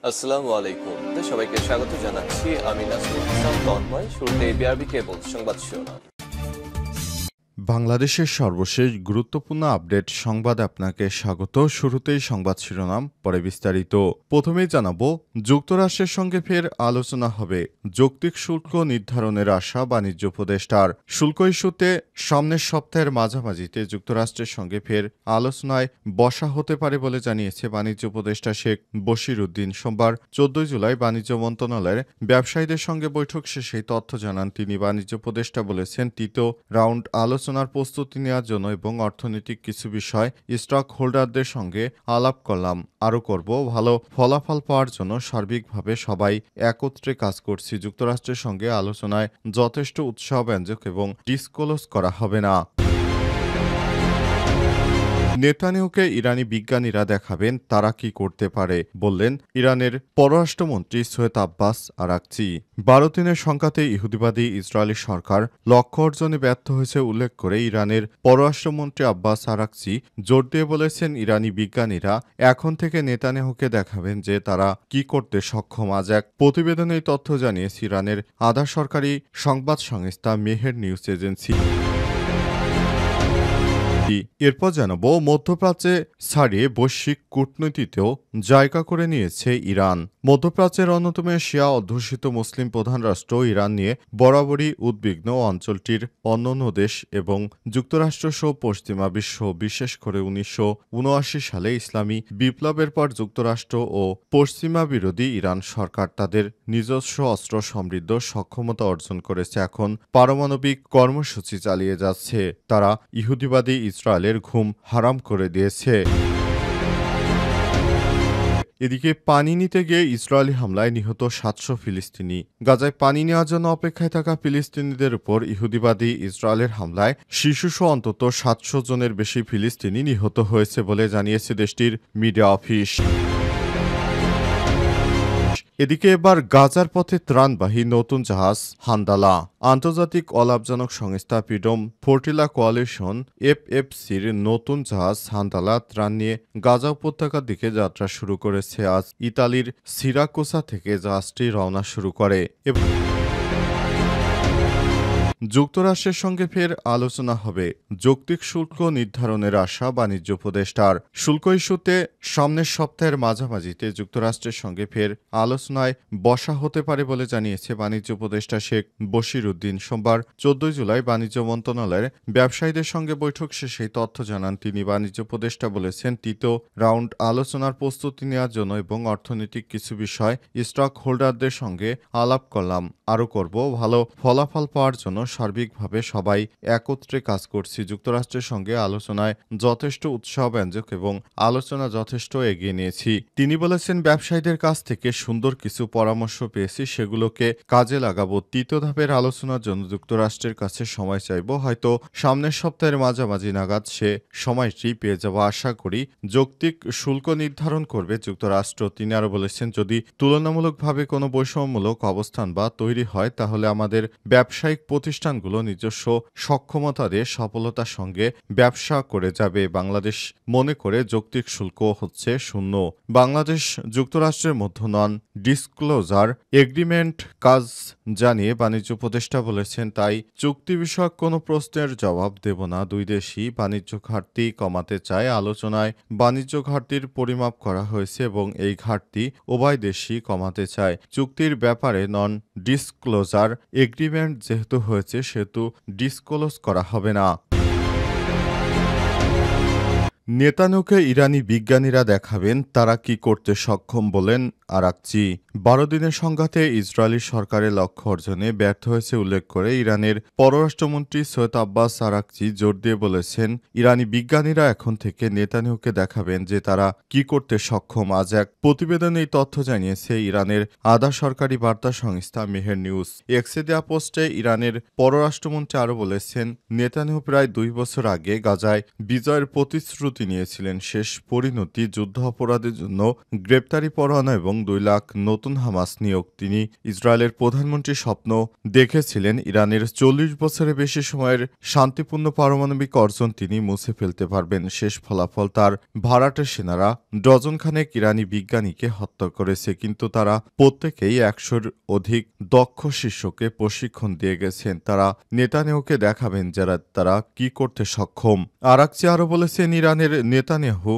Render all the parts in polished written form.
আসসালামু আলাইকুম। সবাইকে স্বাগত জানাচ্ছি। আমি নাসরুল ইসলাম তন্ময়। শুরুতে বিআরবি কেবল সংবাদ শিরোনাম। বাংলাদেশের সর্বশেষ গুরুত্বপূর্ণ আপডেট সংবাদ আপনাকে স্বাগত। শুরুতেই সংবাদ শিরোনাম, পরে বিস্তারিত। প্রথমেই জানাবো, যুক্তরাষ্ট্রের সঙ্গে ফের আলোচনা হবে। যৌক্তিক শুল্ক নির্ধারণের আশা বাণিজ্য উপদেষ্টার। শুল্ক ইস্যুতে সামনের সপ্তাহের মাঝামাঝিতে যুক্তরাষ্ট্রের সঙ্গে ফের আলোচনায় বসা হতে পারে বলে জানিয়েছে বাণিজ্য উপদেষ্টা শেখ বশির উদ্দিন। সোমবার 14 জুলাই বাণিজ্য মন্ত্রণালয়ের ব্যবসায়ীদের সঙ্গে বৈঠক শেষে তথ্য জানান তিনি। বাণিজ্য উপদেষ্টা বলেছেন, তৃতীয় রাউন্ড আলোচনার প্রস্তুতি নেওয়ার জন্য এবং অর্থনৈতিক কিছু বিষয় স্টক হোল্ডারদের সঙ্গে আলাপ করলাম, আরও করব। ভালো ফলাফল পাওয়ার জন্য সার্বিকভাবে সবাই একত্রে কাজ করছি। যুক্তরাষ্ট্রের সঙ্গে আলোচনায় যথেষ্ট উৎসাহব্যঞ্জক এবং ডিসক্লোজ করা হবে না। নেতানিয়াহুকে ইরানি বিজ্ঞানীরা দেখাবেন তারা কি করতে পারে, বললেন ইরানের পররাষ্ট্রমন্ত্রী সৈয়দ আব্বাস আরাকচি। 12 দিনের সংঘাতে ইহুদিবাদী ইসরায়েলি সরকার লক্ষ্য অর্জনে ব্যর্থ হয়েছে উল্লেখ করে ইরানের পররাষ্ট্রমন্ত্রী আব্বাস আরাকচি জোর দিয়ে বলেছেন, ইরানি বিজ্ঞানীরা এখন থেকে নেতানিয়াহুকে দেখাবেন যে তারা কি করতে সক্ষম। আজ এক প্রতিবেদনে এই তথ্য জানিয়েছে ইরানের আধা সরকারি সংবাদ সংস্থা মেহের নিউজ এজেন্সি। এরপর জানাবো, মধ্যপ্রাচ্যে ছাড়িয়ে বৈশ্বিক কূটনীতিতেও জায়গা করে নিয়েছে ইরান। মধ্যপ্রাচ্যের অন্যতম শিয়া অধ্যুষিত মুসলিম প্রধান রাষ্ট্র ইরান নিয়ে বরাবরই উদ্বিগ্ন। অঞ্চলটির অন্যান্য দেশ এবং যুক্তরাষ্ট্রসহ পশ্চিমা বিশ্ব, বিশেষ করে 1979 সালে ইসলামী বিপ্লবের পর যুক্তরাষ্ট্র ও পশ্চিমা বিরোধী ইরান সরকার তাদের নিজস্ব অস্ত্র সমৃদ্ধ সক্ষমতা অর্জন করেছে, এখন পারমাণবিক কর্মসূচি চালিয়ে যাচ্ছে। তারা ইহুদিবাদী ইসরায়েলের ঘুম হারাম করে দিয়েছে। এদিকে পানি নিতে গিয়ে ইসরায়েলি হামলায় নিহত 700 ফিলিস্তিনি। গাজায় পানি নেওয়ার জন্য অপেক্ষায় থাকা ফিলিস্তিনিদের উপর ইহুদিবাদী ইসরায়েলের হামলায় শিশুসহ অন্তত 700 জনের বেশি ফিলিস্তিনি নিহত হয়েছে বলে জানিয়েছে দেশটির মিডিয়া অফিস। এদিকে এবার গাজার পথে ত্রাণবাহী নতুন জাহাজ হান্দালা। আন্তর্জাতিক অলাভজনক সংস্থা ফ্রিডম ফোর্টিলা কোয়ালিশন এফএফসির নতুন জাহাজ হান্দালা ত্রাণ নিয়ে গাজা উপত্যকার দিকে যাত্রা শুরু করেছে। আজ ইতালির সিরাকুসা থেকে জাহাজটি রওনা শুরু করে। যুক্তরাষ্ট্রের সঙ্গে ফের আলোচনা হবে। যৌক্তিক শুল্ক নির্ধারণের আশা বাণিজ্য উপদেষ্টার। শুল্ক ইস্যুতে সামনের সপ্তাহের মাঝামাঝিতে যুক্তরাষ্ট্রের সঙ্গে ফের আলোচনায় বসা হতে পারে বলে জানিয়েছে বাণিজ্য উপদেষ্টা শেখ বশির উদ্দিন। সোমবার 14 জুলাই বাণিজ্য মন্ত্রণালয়ের ব্যবসায়ীদের সঙ্গে বৈঠক শেষে তথ্য জানান তিনি। বাণিজ্য উপদেষ্টা বলেছেন, তৃতীয় রাউন্ড আলোচনার প্রস্তুতি নেওয়ার জন্য এবং অর্থনৈতিক কিছু বিষয় স্টক হোল্ডারদের সঙ্গে আলাপ করলাম, আরও করব। ভালো ফলাফল পাওয়ার জন্য সার্বিকভাবে সবাই একত্রে কাজ করছি। যুক্তরাষ্ট্রের সঙ্গে আলোচনায় যথেষ্ট উৎসাহব্যঞ্জক এবং আলোচনা যথেষ্ট এগিয়ে নিয়েছি। তিনি বলেছেন, ব্যবসায়ীদের কাছ থেকে সুন্দর কিছু পরামর্শ পেয়েছি, সেগুলোকে কাজে লাগাবো। তৃতীয় ধাপের আলোচনার জন্য যুক্তরাষ্ট্রের কাছে সময় চাইব, হয়তো সামনের সপ্তাহের মাঝামাঝি নাগাদ সে সময়টি পেয়ে যাব আশা করি। যৌক্তিক শুল্ক নির্ধারণ করবে যুক্তরাষ্ট্র। তিনি আরও বলেছেন, যদি তুলনামূলকভাবে কোনো বৈষম্যমূলক অবস্থান বা তৈরি হয় তাহলে আমাদের ব্যবসায়িক প্রতিষ্ঠানগুলো নিজস্ব সক্ষমতা দিয়ে সফলতার সঙ্গে ব্যবসা করে যাবে। বাংলাদেশ মনে করে যৌক্তিক শুল্ক হচ্ছে শূন্য। বাংলাদেশ যুক্তরাষ্ট্রের মধ্যে নন ডিসক্লোজার এগ্রিমেন্ট কাজ জানিয়ে বাণিজ্য উপদেষ্টা বলেছেন, তাই চুক্তি বিষয়ক কোনো প্রশ্নের জবাব দেব না। দুই দেশই বাণিজ্য ঘাটতি কমাতে চায়। আলোচনায় বাণিজ্য ঘাটতির পরিমাপ করা হয়েছে এবং এই ঘাটতি উভয় দেশই কমাতে চায়। চুক্তির ব্যাপারে নন ডিসক্লোজার এগ্রিমেন্ট যেহেতু হয়েছে সেহেতু ডিসক্লোজ করা হবে না। নেতানিয়াহুকে ইরানি বিজ্ঞানীরা দেখাবেন তারা কি করতে সক্ষম, বলেন আরাকচি। 12 দিনের সংঘাতে ইসরায়েলি সরকারের লক্ষ্য অর্জনে ব্যর্থ হয়েছে উল্লেখ করে ইরানের পররাষ্ট্রমন্ত্রী সৈয়দ আব্বাস আরাকচি জোর দিয়ে বলেছেন, ইরানি বিজ্ঞানীরা এখন থেকে নেতানিয়াহুকে দেখাবেন যে তারা কি করতে সক্ষম। আজ এক প্রতিবেদনে এই তথ্য জানিয়েছে ইরানের আধা সরকারি বার্তা সংস্থা মেহের নিউজ। এক্সে দেয়া পোস্টে ইরানের পররাষ্ট্রমন্ত্রী আরও বলেছেন, নেতানিয়াহু প্রায় 2 বছর আগে গাজায় বিজয়ের প্রতিশ্রুতি প্রস্তুতি নিয়েছিলেন শেষ পরিণতি যুদ্ধ অপরাধের জন্য গ্রেপ্তারি পরোয়ানা এবং 2 লাখ নতুন হামাস নিয়োগ। তিনি ইসরায়েলের প্রধানমন্ত্রীর স্বপ্ন দেখেছিলেন ইরানের 40 বছরের বেশি সময়ের শান্তিপূর্ণ পারমাণবিক অর্জন তিনি মুছে ফেলতে পারবেন। শেষ ফলাফল তার ভাড়াটে সেনারা ডজনখানেক ইরানি বিজ্ঞানীকে হত্যা করেছে, কিন্তু তারা প্রত্যেকেই 100-র অধিক দক্ষ শিষ্যকে প্রশিক্ষণ দিয়ে গেছেন। তারা নেতানিয়াহুকে দেখাবেন যারা তারা কি করতে সক্ষম। আরাকচি আরও বলেছেন ইরানি নেতানিয়াহু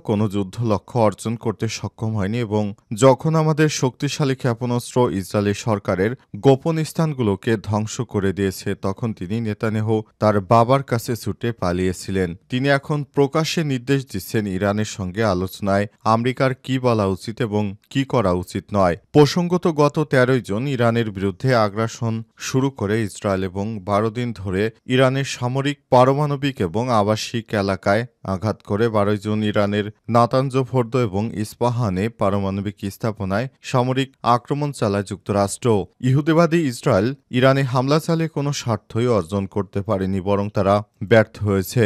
কোনো যুদ্ধ লক্ষ্য অর্জন করতে সক্ষম হয়নি এবং যখন আমাদের শক্তিশালী ক্ষেপণাস্ত্র ইসরায়েলি সরকারের গোপন স্থানগুলোকে ধ্বংস করে দিয়েছে তখন তিনি নেতানিয়াহু তার বাবার কাছে ছুটে পালিয়েছিলেন। তিনি এখন প্রকাশ্যে নির্দেশ দিচ্ছেন ইরানের সঙ্গে আলোচনায় আমেরিকার কি বলা উচিত এবং কি করা উচিত নয়। প্রসঙ্গত গত 13 জুন ইরানের বিরুদ্ধে আগ্রাসন শুরু করে ইসরায়েল এবং 12 দিন ধরে ইরানের সামরিক, পারমাণবিক এবং আবাসিক এলাকায় আঘাত করে 12 জুন ইরানের নাতানজ ফোর্দ এবং ইস্পাহানে পারমাণবিক স্থাপনায় সামরিক আক্রমণ চালায় যুক্তরাষ্ট্র। ইহুদিবাদী ইসরায়েল ইরানে হামলা চালিয়ে কোনো স্বার্থই অর্জন করতে পারেনি, বরং তারা ব্যর্থ হয়েছে।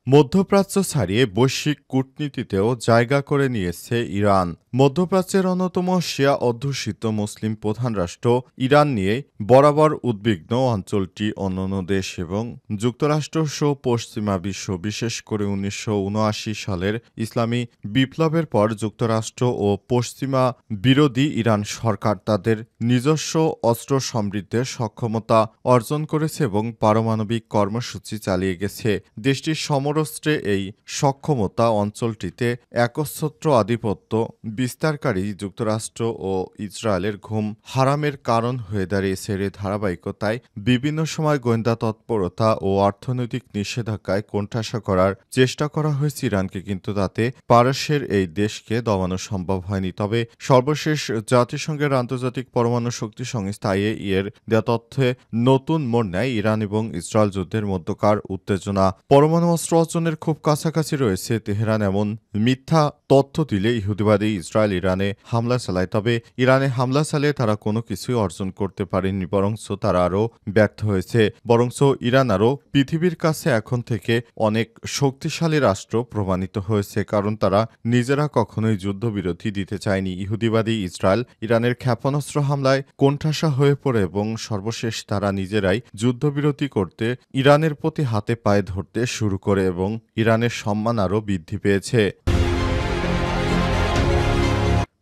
মধ্যপ্রাচ্য ছাড়িয়ে বৈশ্বিক কূটনীতিতেও জায়গা করে নিয়েছে ইরান। মধ্যপ্রাচ্যের অন্যতম শিয়া অধ্যুষিত মুসলিম প্রধান রাষ্ট্র ইরান নিয়ে বরাবর উদ্বিগ্ন অঞ্চলটি অন্যান্য দেশ এবং যুক্তরাষ্ট্র সহ পশ্চিমা বিশ্ব, বিশেষ করে 1979 সালের ইসলামী বিপ্লবের পর যুক্তরাষ্ট্র ও পশ্চিমা বিরোধী ইরান সরকার তাদের নিজস্ব অস্ত্র সমৃদ্ধের সক্ষমতা অর্জন করেছে এবং পারমাণবিক কর্মসূচি চালিয়ে গেছে। দেশটির সমরস্ত্রে এই সক্ষমতা অঞ্চলটিতে একচ্ছত্র আধিপত্য বিস্তারকারী যুক্তরাষ্ট্র ও ইসরায়েলের ঘুম হারামের কারণ হয়ে দাঁড়িয়েছে। এর ধারাবাহিকতায় বিভিন্ন সময় গোয়েন্দা তৎপরতা ও অর্থনৈতিক নিষেধাজ্ঞায় কোণঠাসা করার চেষ্টা করা হয়েছে ইরানকে, কিন্তু তাতে পারস্যের এই দেশকে দমানো সম্ভব হয়নি। তবে সর্বশেষ জাতিসংঘের আন্তর্জাতিক পরমাণু শক্তি সংস্থা IAEA-এর দেয়া তথ্যে নতুন মোড় নেয় ইরান এবং ইসরায়েল যুদ্ধের মধ্যকার উত্তেজনা। পরমাণু অস্ত্র অর্জনের খুব কাছাকাছি রয়েছে তেহরান এমন মিথ্যা তথ্য দিলে ইহুদিবাদী ইসরায়েল ইরানে হামলা চালায়। তবে ইরানে হামলা চালিয়ে তারা কোনো কিছুই অর্জন করতে পারেনি, বরঞ্চ তারা আরও ব্যর্থ হয়েছে। বরঞ্চ ইরান আরও পৃথিবীর কাছে এখন থেকে অনেক শক্তিশালী রাষ্ট্র প্রমাণিত হয়েছে, কারণ তারা নিজেরা কখনোই যুদ্ধবিরতি দিতে চায়নি। ইহুদিবাদী ইসরায়েল ইরানের ক্ষেপণাস্ত্র হামলায় কোণঠাসা হয়ে পড়ে এবং সর্বশেষ তারা নিজেরাই যুদ্ধবিরতি করতে ইরানের প্রতি হাতে পায়ে ধরতে শুরু করে এবং ইরানের সম্মান আরও বৃদ্ধি পেয়েছে।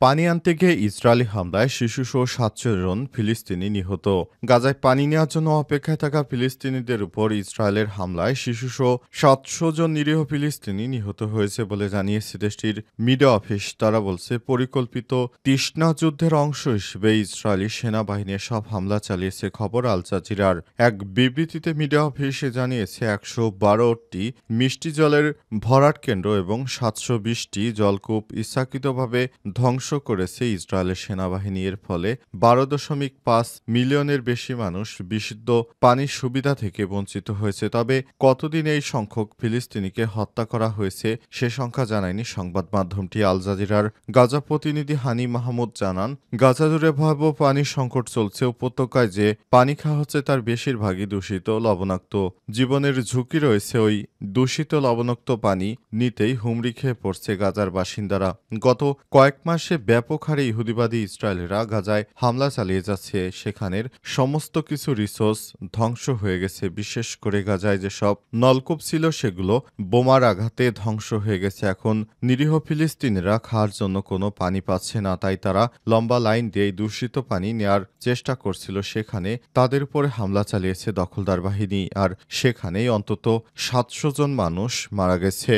পানি আনতে গিয়ে ইসরায়েলি হামলায় শিশুসহ 700 জন ফিলিস্তিনি নিহত। গাজায় পানি নেওয়ার জন্য অপেক্ষায় থাকা ফিলিস্তিনিদের উপর ইসরায়েলের হামলায় শিশুসহ 700 জন নিরীহ ফিলিস্তিনি নিহত হয়েছে বলে জানিয়েছে দেশটির মিডিয়া অফিস। তারা বলছে, পরিকল্পিত তৃষ্ণা যুদ্ধের অংশ হিসেবে ইসরায়েলি সেনাবাহিনী সব হামলা চালিয়েছে। খবর আল জাজিরার এক বিবৃতিতে মিডিয়া অফিসে জানিয়েছে 112টি মিষ্টি জলের ভরাট কেন্দ্র এবং 720টি জলকূপ ইচ্ছাকৃতভাবে ধ্বংস করেছে ইসরায়েলের সেনাবাহিনী। এর ফলে 12.5 মিলিয়নের বেশি মানুষ বিশুদ্ধ পানির সুবিধা থেকে বঞ্চিত হয়েছে। তবে কতদিন এই সংখ্যক ফিলিস্তিনিকে হত্যা করা হয়েছে সে সংখ্যা জানায়নি সংবাদ মাধ্যমটি। আল জাজিরার গাজা প্রতিনিধি হানি মাহমুদ জানান, গাজা জুড়ে ভয়াবহ পানির সংকট চলছে। উপত্যকায় যে পানি খাওয়া হচ্ছে তার বেশিরভাগই দূষিত, লবণাক্ত। জীবনের ঝুঁকি রয়েছে ওই দূষিত লবণাক্ত পানি নিতেই হুমড়ি খেয়ে পড়ছে গাজার বাসিন্দারা। গত কয়েক মাসে ব্যাপক হারে ইহুদিবাদী ইসরায়েলিরা গাজায় হামলা চালিয়ে যাচ্ছে। সেখানের সমস্ত কিছু রিসোর্স ধ্বংস হয়ে গেছে। বিশেষ করে গাজায় যেসব নলকূপ ছিল সেগুলো বোমার আঘাতে ধ্বংস হয়ে গেছে। এখন নিরীহ ফিলিস্তিনিরা খাওয়ার জন্য কোনো পানি পাচ্ছে না, তাই তারা লম্বা লাইন দিয়ে দূষিত পানি নেয়ার চেষ্টা করছিল। সেখানে তাদের উপরে হামলা চালিয়েছে দখলদার বাহিনী, আর সেখানেই অন্তত 700 জন মানুষ মারা গেছে।